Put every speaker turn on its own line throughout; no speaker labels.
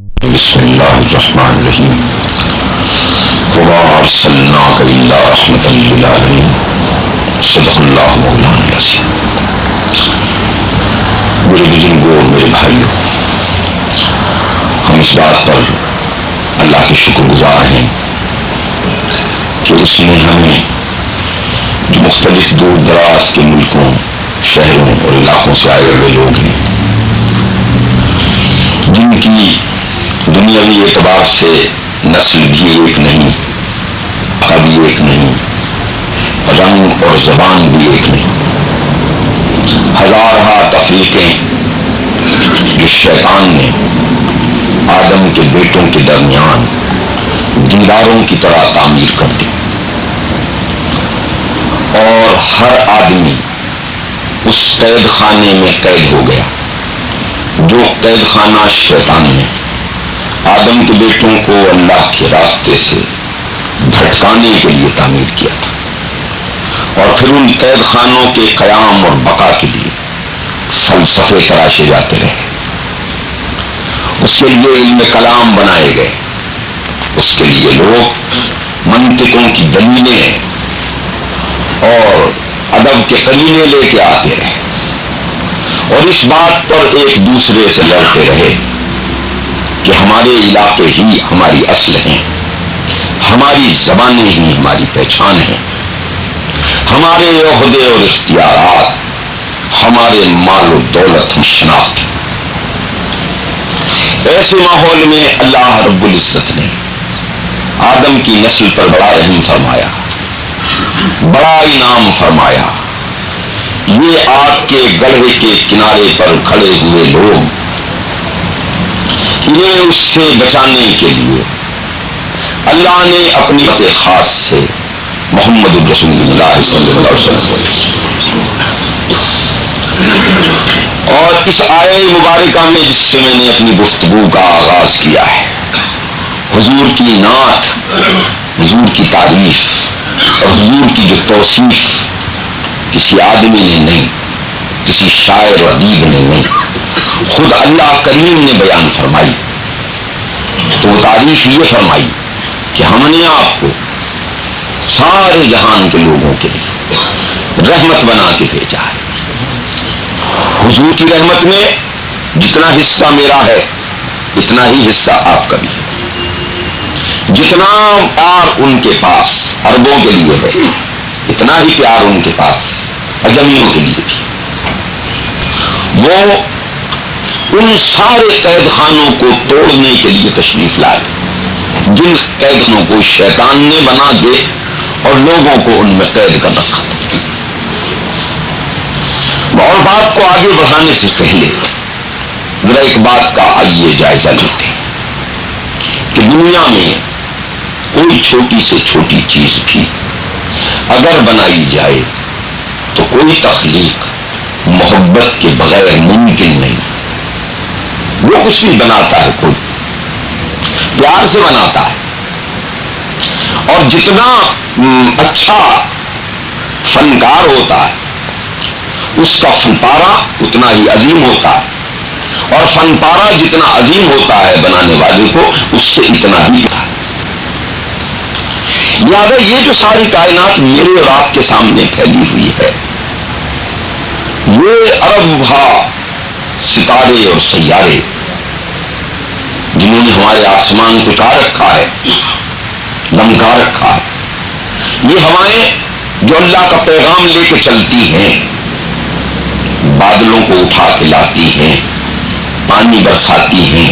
بسم اللہ الرحمن الرحیم وما ارسلناک الا رحمۃ للعالمین صدق اللہ مولانا العظیم۔ میرے بزرگوں، میرے بھائیوں، ہم اس بات پر اللہ کے شکر گزار ہیں کہ اس نے ہمیں جو مختلف دور دراز کے ملکوں، شہروں اور علاقوں سے آئے ہوئے لوگ ہیں، جن کی دنیاوی اعتبار سے نسل بھی ایک نہیں، علاقہ بھی ایک نہیں، رنگ اور زبان بھی ایک نہیں، ہزارہا تفریقیں جو شیطان نے آدم کے بیٹوں کے درمیان دیواروں کی طرح تعمیر کر دی، اور ہر آدمی اس قید خانے میں قید ہو گیا جو قید خانہ شیطان نے آدم کے بیٹوں کو اللہ کے راستے سے بھٹکانے کے لیے تعمیر کیا تھا، اور پھر ان قید خانوں کے قیام اور بقا کے لیے فلسفے تراشے جاتے رہے، اس کے لیے علم کلام بنائے گئے، اس کے لیے لوگ منطقوں کی دلیلیں اور ادب کے قرینے لے کے آتے رہے، اور اس بات پر ایک دوسرے سے لڑتے رہے کہ ہمارے علاقے ہی ہماری اصل ہیں، ہماری زبانیں ہی ہماری پہچان ہیں، ہمارے عہدے اور اختیارات، ہمارے مال و دولت ہم شناخت ہیں۔ ایسے ماحول میں اللہ رب العزت نے آدم کی نسل پر بڑا رحم فرمایا، بڑا انعام فرمایا۔ یہ آگ کے گڑھے کے کنارے پر کھڑے ہوئے لوگ، انہیں اس سے بچانے کے لیے اللہ نے اپنی خاص سے محمد رسول اللہ صلی اللہ علیہ وسلم، اور اس آیہ مبارکہ میں جس سے میں نے اپنی گفتگو کا آغاز کیا ہے، حضور کی نعت، حضور کی تعریف اور حضور کی جو توصیف کسی آدمی نے نہیں، کسی شاعر و ادیب نے نہیں، خود اللہ کریم نے بیان فرمائی، تو وہ تعریف یہ فرمائی کہ ہم نے آپ کو سارے جہان کے لوگوں کے لیے رحمت بنا کے بھیجا ہے۔ حضور کی رحمت میں جتنا حصہ میرا ہے اتنا ہی حصہ آپ کا بھی ہے، جتنا پیار ان کے پاس عربوں کے لیے ہے اتنا ہی پیار ان کے پاس اجمیوں کے لیے بھی۔ وہ ان سارے قید خانوں کو توڑنے کے لیے تشریف لائے جن قید خانوں کو شیطان نے بنا دے اور لوگوں کو ان میں قید کر رکھا تھا۔ اور بات کو آگے بڑھانے سے پہلے ذرا ایک بات کا آئیے جائزہ لیتے ہیں کہ دنیا میں کوئی چھوٹی سے چھوٹی چیز بھی اگر بنائی جائے تو کوئی تخلیق محبت کے بغیر ممکن نہیں۔ وہ کچھ بھی بناتا ہے کوئی پیار سے بناتا ہے، اور جتنا اچھا فنکار ہوتا ہے اس کا فن پارہ اتنا ہی عظیم ہوتا ہے، اور فن پارہ جتنا عظیم ہوتا ہے بنانے والے کو اس سے اتنا ہی ہوتا ہے۔ لہٰذا یہ جو ساری کائنات میرے اور آپ کے سامنے پھیلی ہوئی ہے، یہ ارب بھا ستارے اور سیارے جنہوں نے ہمارے آسمان کو چار رکھا ہے، دمکا رکھا ہے، یہ ہوائیں جو اللہ کا پیغام لے کے چلتی ہیں، بادلوں کو اٹھا کے لاتی ہیں، پانی برساتی ہیں،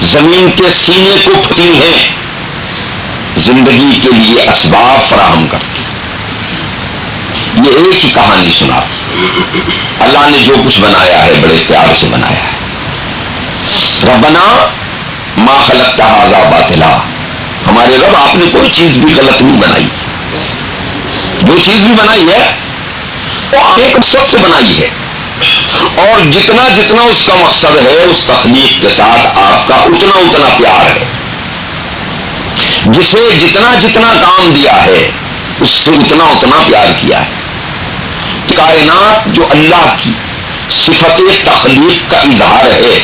زمین کے سینے کو پھٹی ہیں، زندگی کے لیے اسباب فراہم کرتی ہیں۔ یہ ایک ہی کہانی سنا، اللہ نے جو کچھ بنایا ہے بڑے پیار سے بنایا ہے۔ ربنا ما خلقت ھذا باطلا، ہمارے رب آپ نے کوئی چیز بھی غلط نہیں بنائی، جو چیز بھی بنائی ہے وہ ایک مقصد سے بنائی ہے، اور جتنا جتنا اس کا مقصد ہے اس تخلیق کے ساتھ آپ کا اتنا اتنا پیار ہے، جسے جتنا جتنا کام دیا ہے اس سے اتنا اتنا پیار کیا ہے۔ کائنات جو اللہ کی صفت تخلیق کا اظہار ہے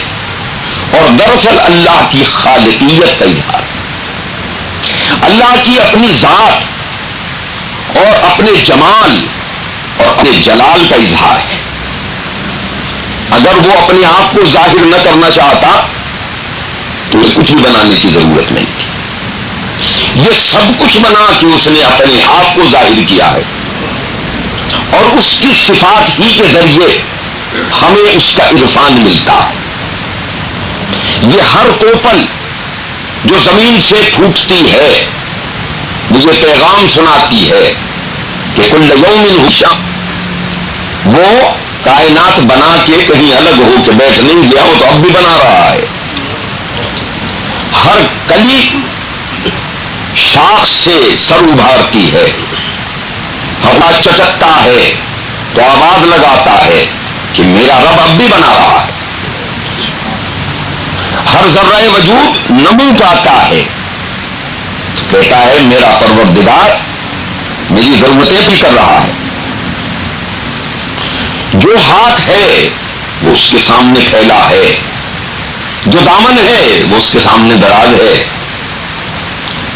اور دراصل اللہ کی خالقیت کا اظہار، اللہ کی اپنی ذات اور اپنے جمال اور اپنے جلال کا اظہار ہے۔ اگر وہ اپنے آپ کو ظاہر نہ کرنا چاہتا تو یہ کچھ بھی بنانے کی ضرورت نہیں تھی۔ یہ سب کچھ بنا کہ اس نے اپنے آپ کو ظاہر کیا ہے، اور اس کی صفات ہی کے ذریعے ہمیں اس کا عرفان ملتا ہے۔ یہ ہر کوپل جو زمین سے پھوٹتی ہے مجھے پیغام سناتی ہے کہ کل یوم ہو، وہ کائنات بنا کے کہیں الگ ہو کے بیٹھ نہیں گیا، وہ تو اب بھی بنا رہا ہے۔ ہر کلی شاخ سے سر ابھارتی ہے، ہوا چٹکتا ہے تو آواز لگاتا ہے کہ میرا رب اب بھی بنا رہا ہے۔ ہر ذرہ وجود نمو پاتا ہے، کہتا ہے میرا پروردگار میری ضرورتیں بھی کر رہا ہے۔ جو ہاتھ ہے وہ اس کے سامنے پھیلا ہے، جو دامن ہے وہ اس کے سامنے دراز ہے۔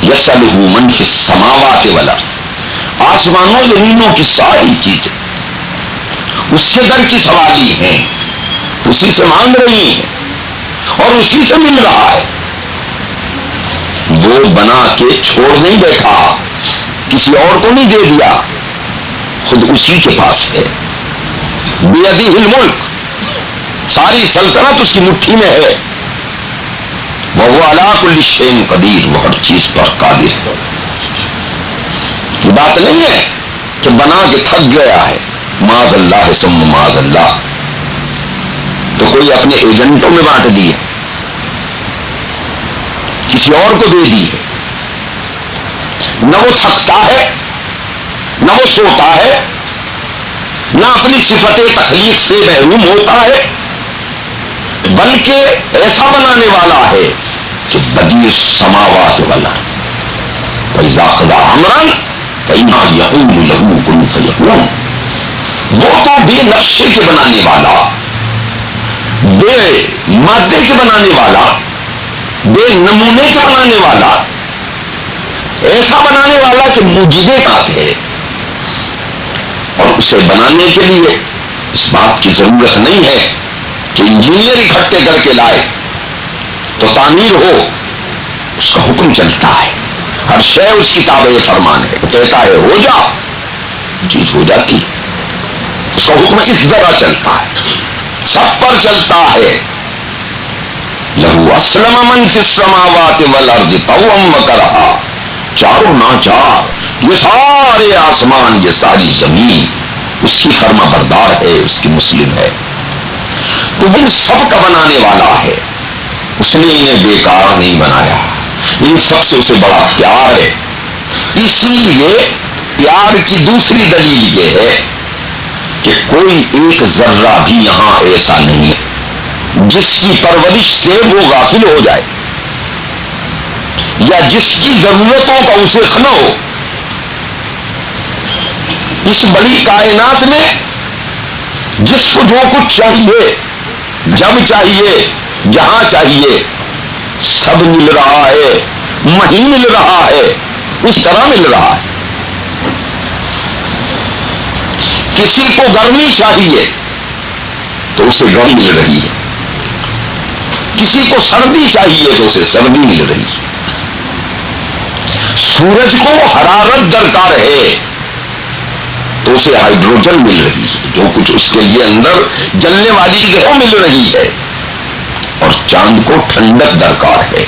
یسألہ من فی السماوات والارض، آسمانوں زمینوں کی ساری چیزیں اس کے در کی سوالی ہیں، اسی سے مانگ رہی ہیں اور اسی سے مل رہا ہے۔ وہ بنا کے چھوڑ نہیں بیٹھا، کسی اور کو نہیں دے دیا، خود اسی کے پاس ہے۔ بیدہ الملک، ساری سلطنت اس کی مٹھی میں ہے۔ وہو علی کل شیء قدیر، وہ ہر چیز پر قادر ہے۔ یہ بات نہیں ہے کہ بنا کے تھک گیا ہے، معاذ اللہ ثم معاذ اللہ، تو کوئی اپنے ایجنٹوں میں بانٹ دی ہے، کسی اور کو دے دی ہے۔ نہ وہ تھکتا ہے، نہ وہ سوتا ہے، نہ اپنی صفت تخلیق سے محروم ہوتا ہے، بلکہ ایسا بنانے والا ہے کہ بدیع السماوات والارض وَإِذَا قَضَىٰ أَمْرًا فَإِنَّمَا يَقُولُ لَهُ كُن فَيَكُونُ۔ وہ تو بے نقشے کے بنانے والا، بے مادے کے بنانے والا، بے نمونے کے بنانے والا، ایسا بنانے والا کہ موجودے کا ہے، اور اسے بنانے کے لیے اس بات کی ضرورت نہیں ہے کہ انجینئر اکٹھے کر کے لائے تو تعمیر ہو، اس کا حکم چلتا ہے، ہر شے اس کی تابع فرمان ہے، وہ کہتا ہے ہو جا، چیز ہو جاتی، اس کا حکم اس طرح چلتا ہے، سب پر چلتا ہے۔ لہو اسلم من فی السماوات والارض طوعا وکرہا، چاروں ناچار، یہ سارے آسمان، یہ ساری زمین اس کی فرما بردار ہے، اس کی مسلم ہے۔ تو ان سب کا بنانے والا ہے، اس نے انہیں بیکار نہیں بنایا، ان سب سے اسے بڑا پیار ہے۔ اسی لیے پیار کی دوسری دلیل یہ ہے کہ کوئی ایک ذرہ بھی یہاں ایسا نہیں ہے جس کی پرورش سے وہ غافل ہو جائے، یا جس کی ضرورتوں کا اسے خلا ہو۔ اس بڑی کائنات میں جس کو جو کچھ چاہیے، جب چاہیے، جہاں چاہیے، سب مل رہا ہے، وہیں مل رہا ہے، اس طرح مل رہا ہے۔ کسی کو گرمی چاہیے تو اسے گرمی مل رہی ہے، کسی کو سردی چاہیے تو اسے سردی مل رہی ہے۔ سورج کو حرارت درکار ہے تو اسے ہائیڈروجن مل رہی ہے، جو کچھ اس کے لیے اندر جلنے والی چیز وہ مل رہی ہے، اور چاند کو ٹھنڈک درکار ہے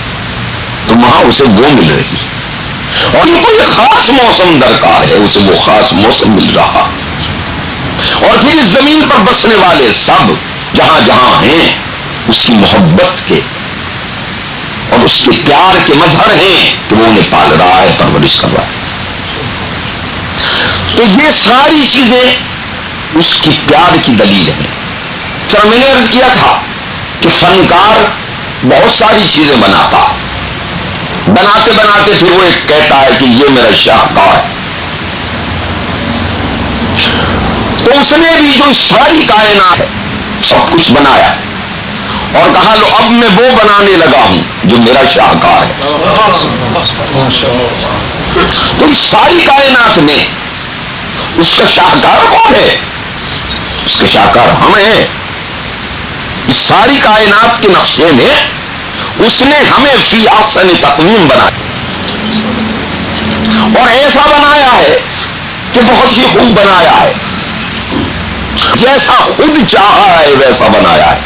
تو وہاں اسے وہ مل رہی ہے، اور کوئی خاص موسم درکار ہے اسے وہ خاص موسم مل رہا۔ اور پھر اس زمین پر بسنے والے سب جہاں جہاں ہیں اس کی محبت کے اور اس کے پیار کے مظہر ہیں کہ وہ انہیں پال رہا ہے، پرورش کر رہا ہے۔ تو یہ ساری چیزیں اس کی پیار کی دلیل ہیں۔ سر میں نے عرض کیا تھا کہ فنکار بہت ساری چیزیں بناتا، بناتے بناتے پھر وہ ایک کہتا ہے کہ یہ میرا شاہکار ہے۔ تو اس نے بھی جو ساری کائنات ہے سب کچھ بنایا، اور کہا لو اب میں وہ بنانے لگا ہوں جو میرا شاہکار ہے. تو اس ساری کائنات میں اس کا شاہکار کون ہے؟ اس کا شاہکار ہم ہیں. اس ساری کائنات کے نقشے میں اس نے ہمیں فی احسن تقویم بنایا اور ایسا بنایا ہے کہ بہت ہی خوب بنایا ہے. جیسا خود چاہا ہے ویسا بنایا ہے.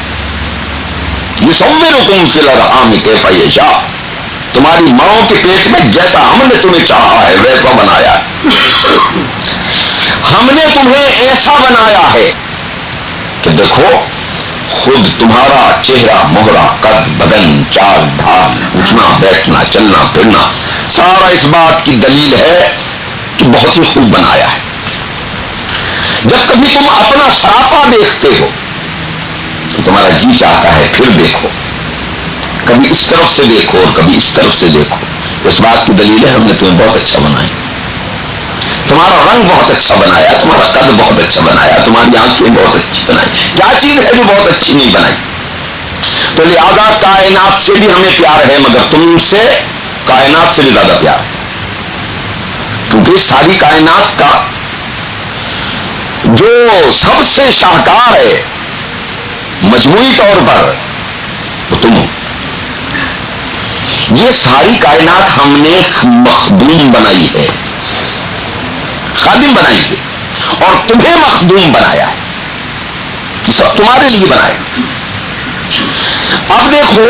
یصورکم فی الارحام کیف یشاء. تمہاری ماؤں کے پیٹ میں جیسا ہم نے تمہیں چاہا ہے ویسا بنایا ہے. ہم نے تمہیں ایسا بنایا ہے کہ دیکھو خود تمہارا چہرہ مہرہ قد بدن چال ڈھال اٹھنا بیٹھنا چلنا پھرنا سارا اس بات کی دلیل ہے کہ بہت ہی خوب بنایا ہے. جب کبھی تم اپنا سراپا دیکھتے ہو تو تمہارا جی چاہتا ہے پھر دیکھو. کبھی اس طرف سے دیکھو اور کبھی اس طرف سے دیکھو. اس بات کی دلیل ہے ہم نے تمہیں بہت اچھا بنایا. تمہارا رنگ بہت اچھا بنایا, تمہارا قد بہت اچھا بنایا, تمہاری آنکھیں بہت اچھی بنائی. کیا چیز ہے جو بہت اچھی نہیں بنائی؟ تو لہذا کائنات سے بھی ہمیں پیار ہے مگر تم سے کائنات سے بھی زیادہ پیار ہے. کیونکہ ساری کائنات کا جو سب سے شاہکار ہے مجموعی طور پر وہ تم ہو. یہ ساری کائنات ہم نے مخدوم بنائی ہے, خادم بنائی ہے اور تمہیں مخدوم بنایا ہے. سب تمہارے لیے بنایا. اب دیکھو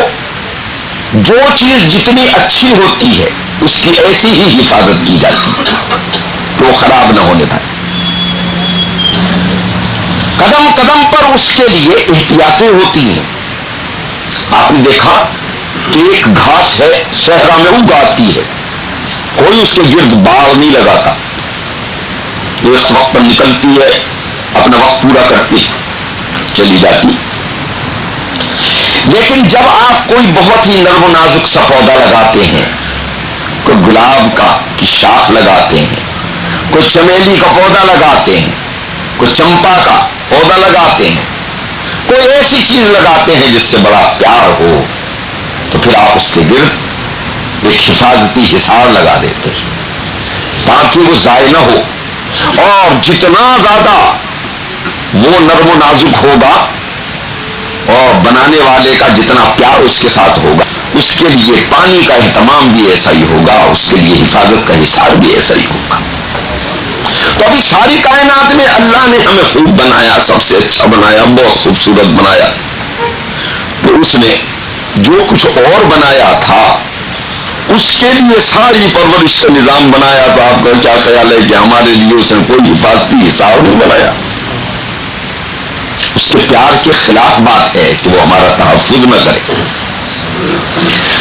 جو چیز جتنی اچھی ہوتی ہے اس کی ایسی ہی حفاظت کی جاتی ہے تو وہ خراب نہ ہونے پائے. قدم قدم پر اس کے لیے احتیاطیں ہوتی ہیں. آپ نے دیکھا کہ ایک گھاس ہے صحرا میں اگاتی ہے, کوئی اس کے گرد باڑ نہیں لگاتا. ایک وقت پر نکلتی ہے اپنا وقت پورا کرتی چلی جاتی. لیکن جب آپ کوئی بہت ہی نرم و نازک سا پودا لگاتے ہیں, کوئی گلاب کا کی شاخ لگاتے ہیں, کوئی چمیلی کا پودا لگاتے ہیں, کوئی چمپا کا پودا لگاتے ہیں, کوئی ایسی چیز لگاتے ہیں جس سے بڑا پیار ہو, تو پھر آپ اس کے گرد ایک حفاظتی حصار لگا دیتے ہیں تاکہ وہ ضائع نہ ہو. اور جتنا زیادہ وہ نرم و نازک ہوگا اور بنانے والے کا جتنا پیار اس کے ساتھ ہوگا اس کے لیے پانی کا اہتمام بھی ایسا ہی ہوگا, اس کے لیے حفاظت کا حصار بھی ایسا ہی ہوگا. تو ابھی ساری کائنات میں اللہ نے ہمیں خوب بنایا, سب سے اچھا بنایا, بہت خوبصورت بنایا. تو اس نے جو کچھ اور بنایا تھا اس کے لیے ساری پرورش کا نظام بنایا. تو آپ کا کیا خیال ہے کہ ہمارے لیے اس نے کوئی حفاظتی حساب نہیں بنایا؟ اس کے پیار کے خلاف بات ہے کہ وہ ہمارا تحفظ نہ کرے,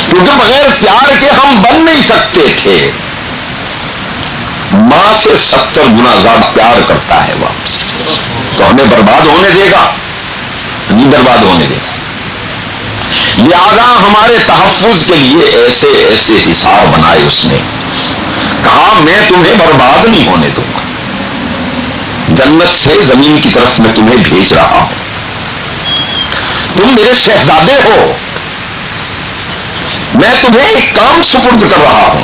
کیونکہ بغیر پیار کے ہم بن نہیں سکتے تھے. ماں سے 70 گنا زیادہ پیار کرتا ہے وہ ہم سے, تو ہمیں برباد ہونے دے گا نہیں برباد ہونے دے گا. لہذا ہمارے تحفظ کے لیے ایسے ایسے حصار بنائے اس نے. کہا میں تمہیں برباد نہیں ہونے دوں گا, جنت سے زمین کی طرف میں تمہیں بھیج رہا ہوں. تم میرے شہزادے ہو, میں تمہیں ایک کام سپرد کر رہا ہوں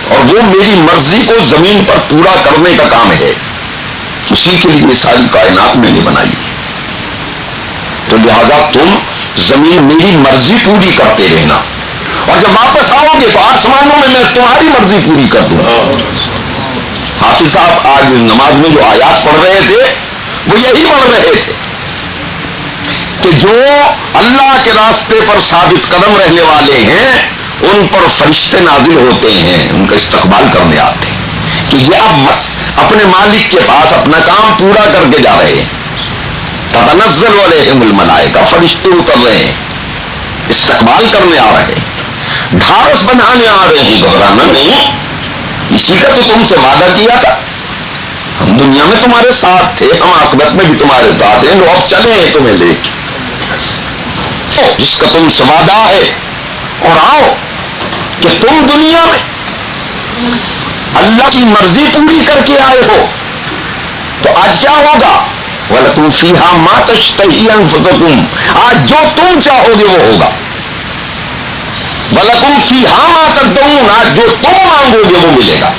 اور وہ میری مرضی کو زمین پر پورا کرنے کا کام ہے. اسی کے لیے ساری کائنات میں نے بنائی. تو لہذا تم زمین میری مرضی پوری کرتے رہنا, اور جب واپس آؤ گے تو آسمانوں میں تمہاری مرضی پوری کر دوں گا. حافظ صاحب آج نماز میں جو آیات پڑھ رہے تھے وہ یہی پڑھ رہے تھے کہ جو اللہ کے راستے پر ثابت قدم رہنے والے ہیں ان پر فرشتے نازل ہوتے ہیں, ان کا استقبال کرنے آتے ہیں کہ یہ اب بس اپنے مالک کے پاس اپنا کام پورا کر کے جا رہے ہیں. تتنزل علیہم الملائکہ, فرشتے اتر رہے ہیں, استقبال کرنے آ رہے ہیں, ڈھارس بنانے آ رہے ہیں. گھبرانا نہیں, اسی کا تو تم سے وعدہ کیا تھا. ہم دنیا میں تمہارے ساتھ تھے, ہم آخرت میں بھی تمہارے ساتھ ہیں, لو اب چلے ہیں تمہیں لے کے. جس کا تم سے وعدہ ہے اور آؤ کہ تم دنیا میں اللہ کی مرضی پوری کر کے آئے ہو, تو آج کیا ہوگا وَلَكُمْ فِيهَا مَا تَشْتَهِي أَنفُسُكُمْ، آج جو تم چاہو گے وہ ہوگا. وَلَكُمْ فِيهَا مَا تَدْعُونَ، آج جو تم مانگو گے وہ ملے گا.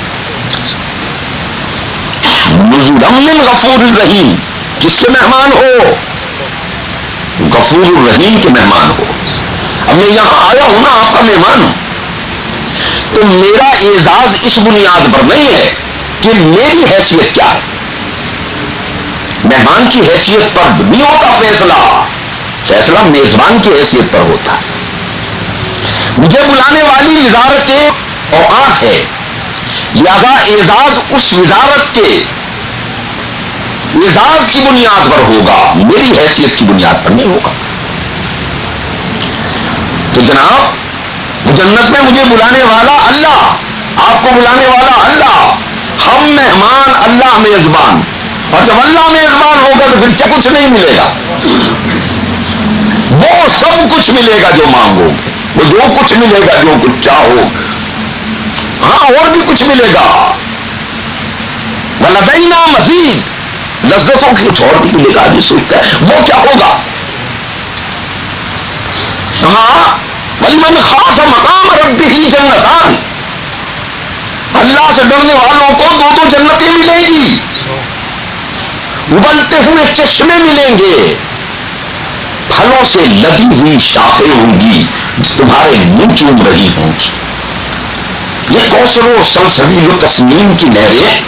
نُزُلًا مِّن غَفُورٍ رَحِيمٍ، کس کے مہمان ہو؟ غفور الرحیم کے مہمان ہو. اب میں یہاں آیا ہوں نا، آپ کا مہمان ہوں، تو میرا اعزاز اس بنیاد پر نہیں ہے کہ میری حیثیت کیا ہے. مہمان کی حیثیت پر نہیں ہوتا فیصلہ، فیصلہ میزبان کی حیثیت پر ہوتا ہے. مجھے بلانے والی وزارت اوقاف ہے، لہذا اعزاز اس وزارت کے اعزاز کی بنیاد پر ہوگا، میری حیثیت کی بنیاد پر نہیں ہوگا. تو جناب وہ جنت میں مجھے بلانے والا اللہ، آپ کو بلانے والا اللہ، ہم مہمان، اللہ میزبان. اور جب اللہ میزبان ہوگا تو پھر کیا کچھ نہیں ملے گا؟ وہ سب کچھ ملے گا جو مانگو گے، وہ جو کچھ ملے گا جو کچھ چاہو. ہاں اور بھی کچھ ملے گا. وَلَدَيْنَا مَزِيدٌ، لذتوں کی کچھ اور بھی ملے گا. آدمی سوچتا ہے وہ کیا ہوگا. ہاں وَلِمَنْ خَافَ مَقَامَ رَبِّهِ جَنَّتَانِ، اللہ سے ڈرنے والوں کو دو دو جنتیں ملیں گی، ابلتے ہوئے چشمے ملیں گے، پھلوں سے لدی ہوئی شاخیں ہوں گی جو تمہارے منہ چوم رہی ہوں گی. یہ کوثر و سلسبیل و تسنیم کی نہریں،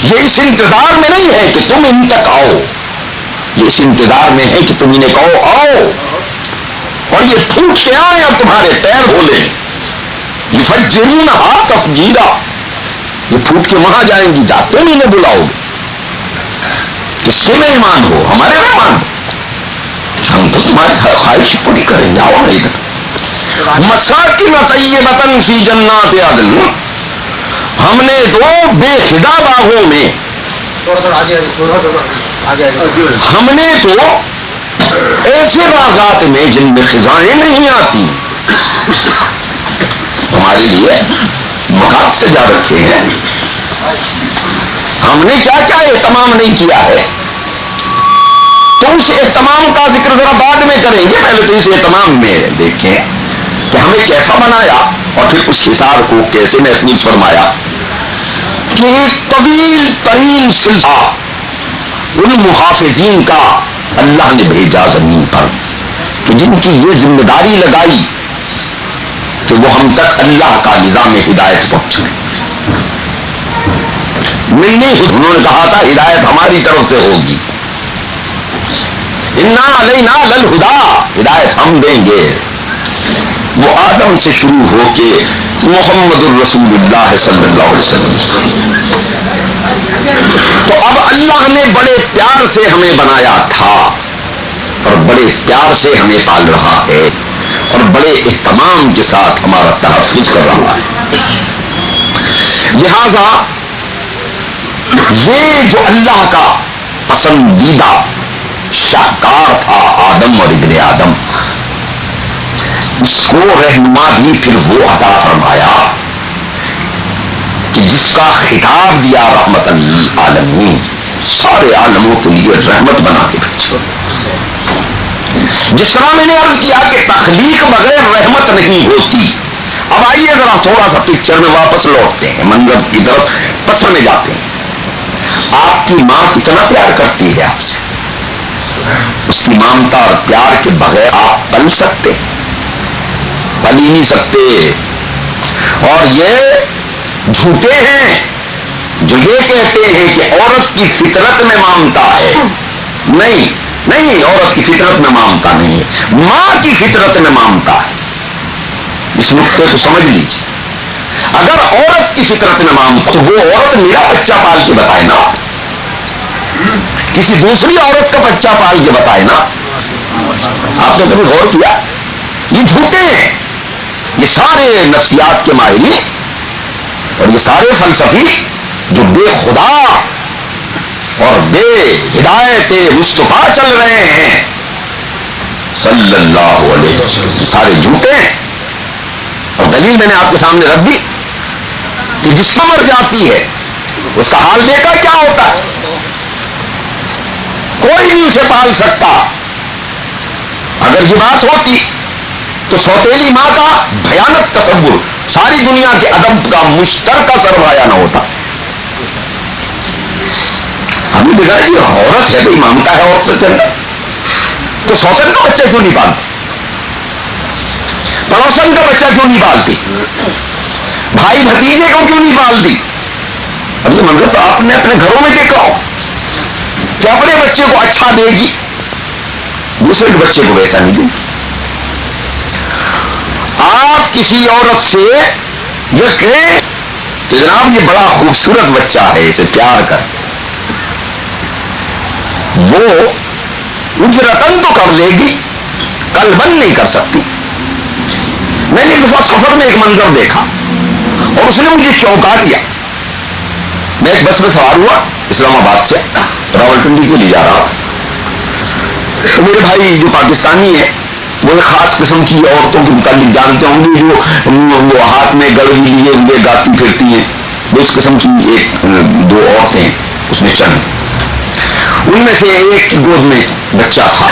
یہ اس انتظار میں نہیں ہے کہ تم ان تک آؤ، یہ اس انتظار میں ہے کہ تم انہیں کہو آؤ، اور یہ پھوٹ کے آئے اور تمہارے پیر ہو لیں. یفجرونہا تفجیرا، یہ پھوٹ کے وہاں جائیں گی جا تم انہیں بلاؤ گے. کس کے مہمان ہو؟ ہمارے مہمان ہو، ہم تو تمہاری خواہش پوری کریں گے. آؤ ادھر. مساکن طیبۃ فی جنات عدن، ہم نے تو بے خدا باغوں میں، ہم نے تو ایسے باغات میں جن میں خزائیں نہیں آتی، تمہارے لیے مکان سجا رکھے ہیں. ہم نے کیا کیا اہتمام نہیں کیا ہے. تو اس اہتمام کا ذکر ذرا بعد میں کریں گے، پہلے تو اس اہتمام میں دیکھیں کہ ہمیں کیسا بنایا اور پھر اس حساب کو کیسے محفوظ فرمایا. کہ ایک طویل ترین سلسلہ ان محافظین کا اللہ نے بھیجا زمین پر کہ جن کی یہ ذمہ داری لگائی کہ وہ ہم تک اللہ کا نظام ہدایت پہنچائیں. انہوں نے کہا تھا ہدایت ہماری طرف سے ہوگی. انا علینا للہدی، ہدایت ہم دیں گے. وہ آدم سے شروع ہو کے محمد الرسول اللہ صلی اللہ علیہ وسلم. تو اب اللہ نے بڑے پیار سے ہمیں بنایا تھا اور بڑے پیار سے ہمیں پال رہا ہے اور بڑے اہتمام کے ساتھ ہمارا تحفظ کر رہا ہے. لہذا یہ جو اللہ کا پسندیدہ شاہکار تھا آدم اور ابن آدم، اس کو رہنما بھی پھر وہ عطا فرمایا کہ جس کا خطاب دیا رحمت للعالمین، سارے عالموں کے لیے رحمت بنا کے بھیجا. جس طرح میں نے عرض کیا کہ تخلیق بغیر رحمت نہیں ہوتی. اب آئیے ذرا تھوڑا سا پکچر میں واپس لوٹتے ہیں، منظر کی طرف پسر میں جاتے ہیں. آپ کی ماں کتنا پیار کرتی ہے آپ سے، اس کی ممتا اور پیار کے بغیر آپ پل سکتے؟ پل ہی نہیں سکتے. اور یہ جھوٹے ہیں جو یہ کہتے ہیں کہ عورت کی فطرت میں ممتا ہے. نہیں نہیں، عورت کی فطرت میں ممتا نہیں ہے، ماں کی فطرت میں ممتا ہے. اس نقطے کو سمجھ لیجیے. اگر عورت کی فطرت میں ممتا تو وہ عورت میرا بچہ پال کے بتائے نا، کسی دوسری عورت کا بچہ پال کے بتائے نا. آپ نے کبھی غور کیا؟ یہ جھوٹے ہیں، یہ سارے نفسیات کے ماہرین اور یہ سارے فلسفی جو بے خدا اور بے ہدایت مصطفیٰ چل رہے ہیں صلی اللہ علیہ وسلم، سارے جھوٹے ہیں. اور دلیل میں نے آپ کے سامنے رکھ دی کہ جس کا مر جاتی ہے اس کا حال دیکھا کیا ہوتا ہے. کوئی نہیں اسے پال سکتا. اگر یہ بات ہوتی تو سوتیلی ماں کا بھیانک تصور ساری دنیا کے ادب کا مشترکہ سرمایہ نہ ہوتا. ہم نے دیکھا جی عورت ہے بھائی، مانتا ہے عورت کے اندر، تو سوتن کا بچہ کیوں نہیں پالتی؟ پڑوسن کا بچہ کیوں نہیں پالتی؟ بھائی بھتیجے کو کیوں نہیں پالتی؟ اب یہ منظر تو آپ نے اپنے گھروں میں دیکھا ہو کہ اپنے بچے کو اچھا دے گی، دوسرے کے بچے کو ویسا نہیں دے گی. آپ کسی عورت سے یہ کہیں کہ جناب یہ بڑا خوبصورت بچہ ہے، اسے پیار کر، وہ اجرتن تو کر لے گی، قلبن نہیں کر سکتی. میں نے ایک دفعہ سفر میں ایک منظر دیکھا اور اس نے مجھے چونکا دیا. میں ایک بس میں سوار ہوا اسلام آباد سے راولپنڈی کے لیے جا رہا تھا. تو میرے بھائی جو پاکستانی ہے وہ ایک خاص قسم کی عورتوں کے متعلق جانتے ہوں گے، جو ہاتھ میں گڑوی لیے ہوئے گاتی پھرتی ہیں، وہ اس قسم کی ایک دو عورتیں اس میں چند. ان میں سے ایک کی گود میں بچہ تھا،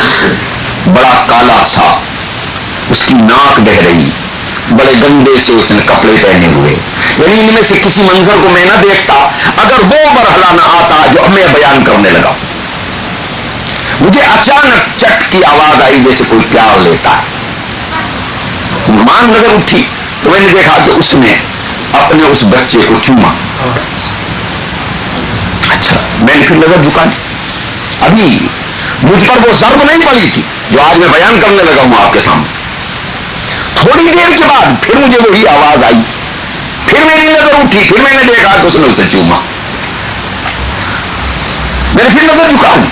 بڑا کالا سا، اس کی ناک بہ رہی، بڑے گندے سے اس نے کپڑے پہنے ہوئے. یعنی ان میں سے کسی منظر کو میں نہ دیکھتا اگر وہ مرحلہ نہ آتا جو میں بیان کرنے لگا. مجھے اچانک چٹ کی آواز آئی جیسے کوئی پیار لیتا ہے. مان نظر اٹھی تو میں نے دیکھا کہ اس نے اپنے اس بچے کو چوما. اچھا میں نے پھر نظر جھکا دی. ابھی مجھ پر وہ ضرب نہیں پڑی تھی جو آج میں بیان کرنے لگا ہوں آپ کے سامنے. تھوڑی دیر کے بعد پھر مجھے وہی آواز آئی، پھر میری نظر اٹھی، پھر میں نے دیکھا کہ اس نے اسے چوما. میں نے پھر نظر جھکا دی.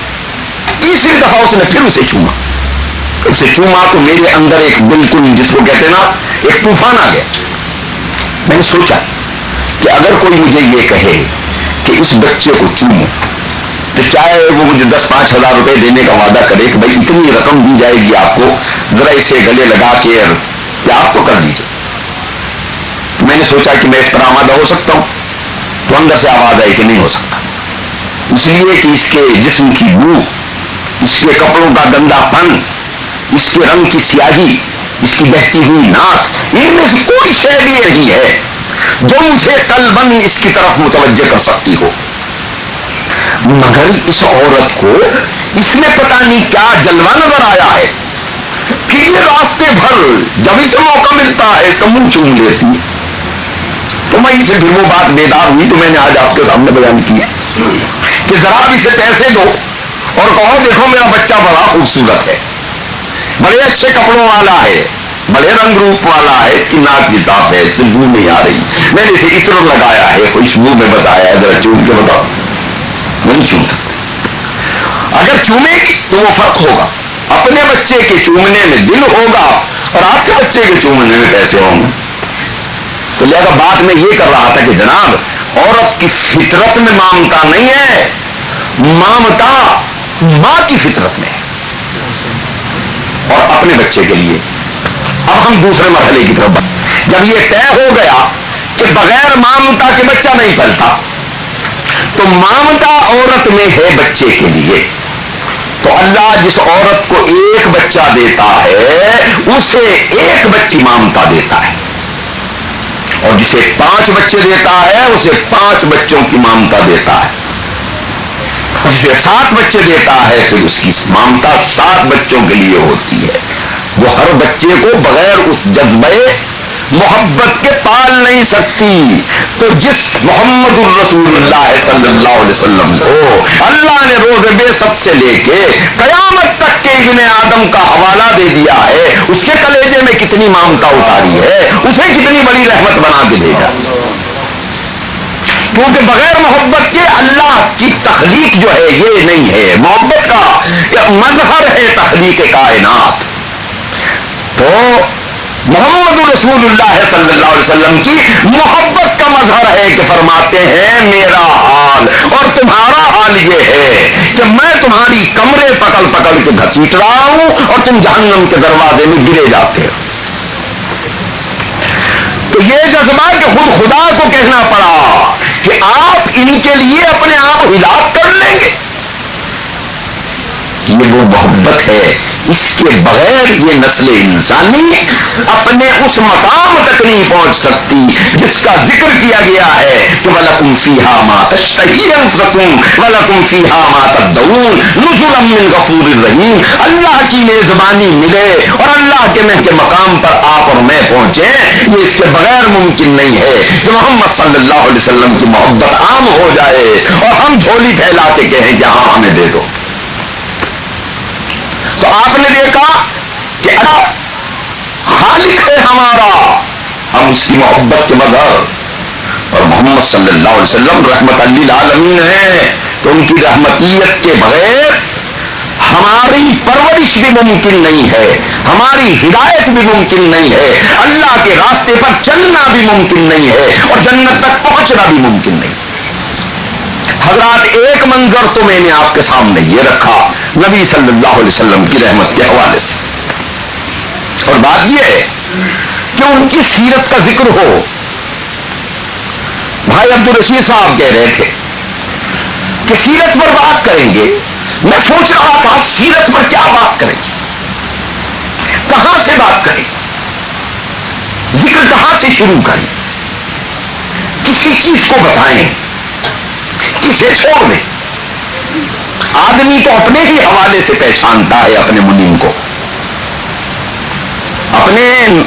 تیسری دفعہ اس نے پھر اسے چوما. اسے چوما تو میرے اندر ایک بالکل جس کو کہتے ہیں نا ایک طوفان آ گیا. میں نے سوچا کہ اگر کوئی مجھے یہ کہے کہ اس بچے کو چومو تو چاہے وہ مجھے 10-5 ہزار روپے دینے کا وعدہ کرے کہ بھائی اتنی رقم دی جائے گی آپ کو، ذرا اسے گلے لگا کے پیار تو کر دیجیے. میں نے سوچا کہ میں اس پر آمادہ ہو سکتا ہوں، تو اندر سے آواز آئی کہ نہیں ہو سکتا. اس لیے کہ اس کے جسم کی بو، اس کے کپڑوں کا گندا پن، اس کے رنگ کی سیاہی، اس کی بہتی ہوئی ناک، ان میں سے کوئی شے بھی نہیں ہے جو مجھے قلباً اس کی طرف متوجہ کر سکتی ہو. مگر اس عورت کو اس میں پتہ نہیں کیا جلوہ نظر آیا ہے کہ یہ راستے بھر جب اسے موقع ملتا ہے اس کا منہ چوم لیتی ہے. تو میں اسے پھر وہ بات بیدار ہوئی تو میں نے آج آپ کے سامنے بیان کی کہ ذرا اب اسے پیسے دو اور کہو دیکھو میرا بچہ بڑا خوبصورت ہے، بڑے اچھے کپڑوں والا ہے، بڑے رنگ روپ والا ہے، اس کی ناک بھی صاف ہے، اس سے بو نہیں آ رہی، میں نے اسے عطر لگایا ہے، خوشبو میں بسایا ہے، ذرا چوم کے بتاؤ. نہیں چوم سکتے. اگر چومے گی تو وہ فرق ہوگا، اپنے بچے کے چومنے میں دل ہوگا اور آپ کے بچے کے چومنے میں پیسے ہوں گے. تو لہذا بات میں یہ کر رہا تھا کہ جناب عورت کی فطرت میں مامتا نہیں ہے، مامتا ماں کی فطرت میں ہے اور اپنے بچے کے لیے. اب ہم دوسرے مرحلے کی طرف جب یہ طے ہو گیا کہ بغیر مامتا کے بچہ نہیں پلتا، تو مامتا عورت میں ہے بچے کے لیے. تو اللہ جس عورت کو ایک بچہ دیتا ہے اسے ایک بچی مامتا دیتا ہے، اور جسے 5 بچے دیتا ہے اسے 5 بچوں کی مامتا دیتا ہے، جسے 7 بچے دیتا ہے پھر اس کی مامتا 7 بچوں کے لیے ہوتی ہے. وہ ہر بچے کو بغیر اس جذبے محبت کے پال نہیں سکتی. تو جس محمد الرسول اللہ صلی اللہ علیہ وسلم کو اللہ نے روز بعثت سے لے کے قیامت تک کے ابن آدم کا حوالہ دے دیا ہے، اس کے کلیجے میں کتنی مامتا اتاری ہے، اسے کتنی بڑی رحمت بنا کے بھیجا. کیونکہ بغیر محبت کے اللہ کی تخلیق جو ہے یہ نہیں ہے. محبت کا مظہر ہے تخلیق کائنات. تو محمد رسول اللہ صلی اللہ علیہ وسلم کی محبت کا مظہر ہے کہ فرماتے ہیں میرا حال اور تمہارا حال یہ ہے کہ میں تمہاری کمرے پکڑ پکڑ کے گھسیٹ رہا ہوں اور تم جہنم کے دروازے میں گرے جاتے ہو. تو یہ جذبہ کہ خود خدا کو کہنا پڑا کہ آپ ان کے لیے اپنے آپ ہلاک کر لیں گے. یہ وہ محبت ہے، اس کے بغیر یہ نسل انسانی اپنے اس مقام تک نہیں پہنچ سکتی جس کا ذکر کیا گیا ہے کہ وَلَكُمْ فِيهَا مَا تَشْتَهِي أَنفُسُكُمْ وَلَكُمْ فِيهَا مَا تَدَّعُونَ نُزُلًا مِّن غَفُورٍ رَحِيمٍ۔ اللہ کی میزبانی ملے اور اللہ کے مہد مقام پر آپ اور میں پہنچے، یہ اس کے بغیر ممکن نہیں ہے کہ محمد صلی اللہ علیہ وسلم کی محبت عام ہو جائے اور ہم جھولی پھیلا کے کہیں کہ ہاں ہمیں دے دو۔ تو آپ نے دیکھا کہ خالق ہے ہمارا، ہم اس کی محبت کے مظہر، اور محمد صلی اللہ علیہ وسلم رحمت للعالمین ہیں، تو ان کی رحمتیت کے بغیر ہماری پرورش بھی ممکن نہیں ہے، ہماری ہدایت بھی ممکن نہیں ہے، اللہ کے راستے پر چلنا بھی ممکن نہیں ہے، اور جنت تک پہنچنا بھی ممکن نہیں۔ حضرات ایک منظر تو میں نے آپ کے سامنے یہ رکھا نبی صلی اللہ علیہ وسلم کی رحمت کے حوالے سے، اور بات یہ ہے کہ ان کی سیرت کا ذکر ہو۔ بھائی عبدالرشید صاحب کہہ رہے تھے کہ سیرت پر بات کریں گے، میں سوچ رہا تھا سیرت پر کیا بات کریں گے، کہاں سے بات کریں، ذکر کہاں سے شروع کریں، کسی چیز کو بتائیں، کسے چھوڑ دیں۔ آدمی تو اپنے ہی حوالے سے پہچانتا ہے اپنے منیم کو، اپنے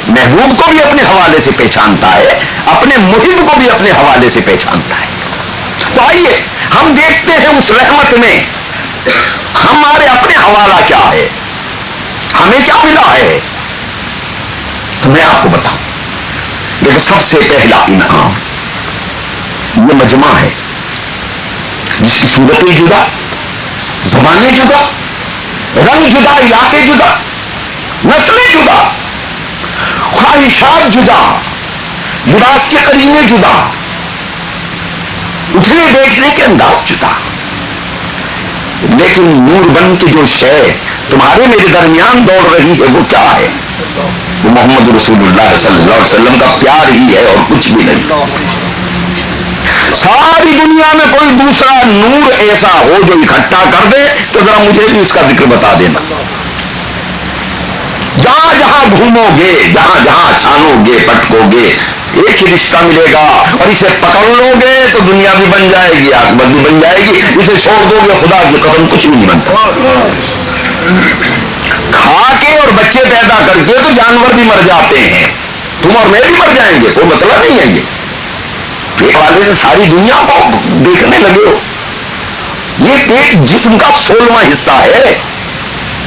محبوب کو بھی اپنے حوالے سے پہچانتا ہے، اپنے محب کو بھی اپنے حوالے سے پہچانتا ہے۔ تو آئیے ہم دیکھتے ہیں اس رحمت میں ہمارے اپنے حوالہ کیا ہے، ہمیں کیا ملا ہے۔ تو میں آپ کو بتاؤں، لیکن سب سے پہلا انعام یہ مجمع ہے جس کی صورتیں جدا، زبانیں جدا، رنگ جدا، علاقے جدا، نسلیں جدا، خواہشات جدا، لباس کے قرینے جدا، اٹھنے بیٹھنے کے انداز جدا، لیکن نور بن کے جو شے تمہارے میرے درمیان دوڑ رہی ہے وہ کیا ہے؟ وہ محمد رسول اللہ صلی اللہ علیہ وسلم کا پیار ہی ہے اور کچھ بھی نہیں۔ ساری دنیا میں کوئی دوسرا نور ایسا ہو جو اکٹھا کر دے تو ذرا مجھے بھی اس کا ذکر بتا دینا۔ جہاں جہاں گھومو گے، جہاں جہاں چھانو گے، پٹکو گے، ایک ہی رشتہ ملے گا، اور اسے پکڑ لو گے تو دنیا بھی بن جائے گی، عاقبت بھی بن جائے گی، اسے چھوڑ دو گے خدا کی قسم کچھ بھی نہیں بنتا۔ کھا کے اور بچے پیدا کر کے تو جانور بھی مر جاتے ہیں، تم اور میں بھی مر جائیں گے، کوئی مسئلہ نہیں ہے۔ یہ حوالے سے ساری دنیا کو دیکھنے لگے ہو، یہ پیٹ جسم کا 16واں حصہ ہے،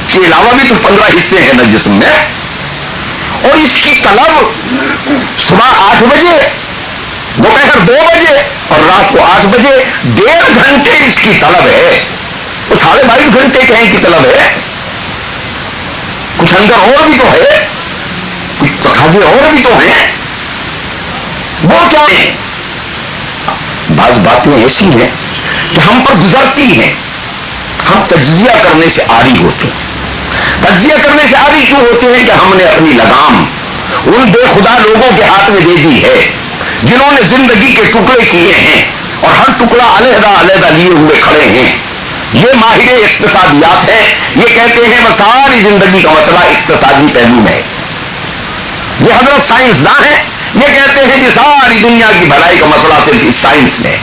اس کے علاوہ بھی تو 15 حصے ہیں نا جسم میں، اور اس کی طلب صبح 8 بجے، دوپہر 2 بجے اور رات کو 8 بجے، 1.5 گھنٹے اس کی طلب ہے، وہ 22.5 گھنٹے کہیں کی طلب ہے۔ کچھ اندر اور بھی تو ہے، کچھ تقاضے اور بھی تو ہیں، وہ کیا ہے؟ بعض باتیں ایسی ہیں کہ ہم پر گزرتی ہیں، ہم تجزیہ کرنے سے عاری ہوتے ہیں۔ تجزیہ کرنے سے عاری کیوں ہوتے ہیں کہ ہم نے اپنی لگام ان بے خدا لوگوں کے ہاتھ میں دے دی ہے جنہوں نے زندگی کے ٹکڑے کیے ہیں اور ہر ٹکڑا علیحدہ علیحدہ لیے ہوئے کھڑے ہیں۔ یہ ماہر اقتصادیات ہے، یہ کہتے ہیں وہ ساری زندگی کا مسئلہ اقتصادی پہلو میں ہے۔ یہ حضرت سائنسداں ہیں، یہ کہتے ہیں کہ ساری دنیا کی بھلائی کا مسئلہ صرف اس سائنس میں ہے۔